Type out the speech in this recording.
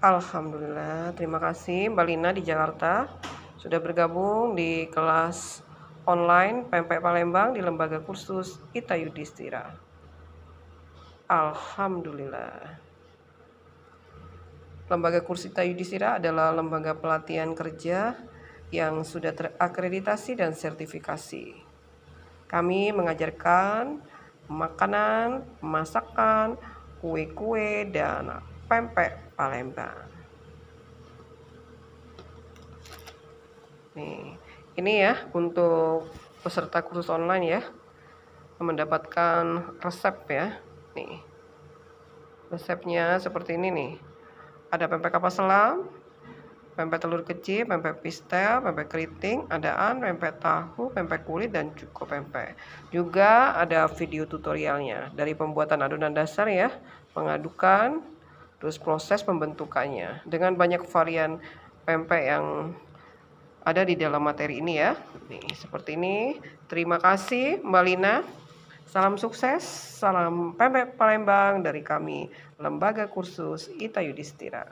Alhamdulillah, terima kasih Mbak Lina di Jakarta sudah bergabung di kelas online pempek Palembang di Lembaga Kursus Ita Yudhistira. Alhamdulillah. Lembaga Kursus Ita Yudhistira adalah lembaga pelatihan kerja yang sudah terakreditasi dan sertifikasi. Kami mengajarkan makanan, masakan, kue-kue, dan pempek Palembang. Nih, ini ya untuk peserta kursus online ya, mendapatkan resep ya. Nih, resepnya seperti ini nih. Ada pempek kapal selam, pempek telur kecil, pempek pistel, pempek keriting, adaan, pempek tahu, pempek kulit, dan cuko pempek. Juga ada video tutorialnya dari pembuatan adonan dasar ya, pengadukan, terus proses pembentukannya dengan banyak varian pempek yang ada di dalam materi ini ya. Nih, seperti ini. Terima kasih Mbak Lina. Salam sukses, salam pempek Palembang dari kami, Lembaga Kursus Ita Yudhistira.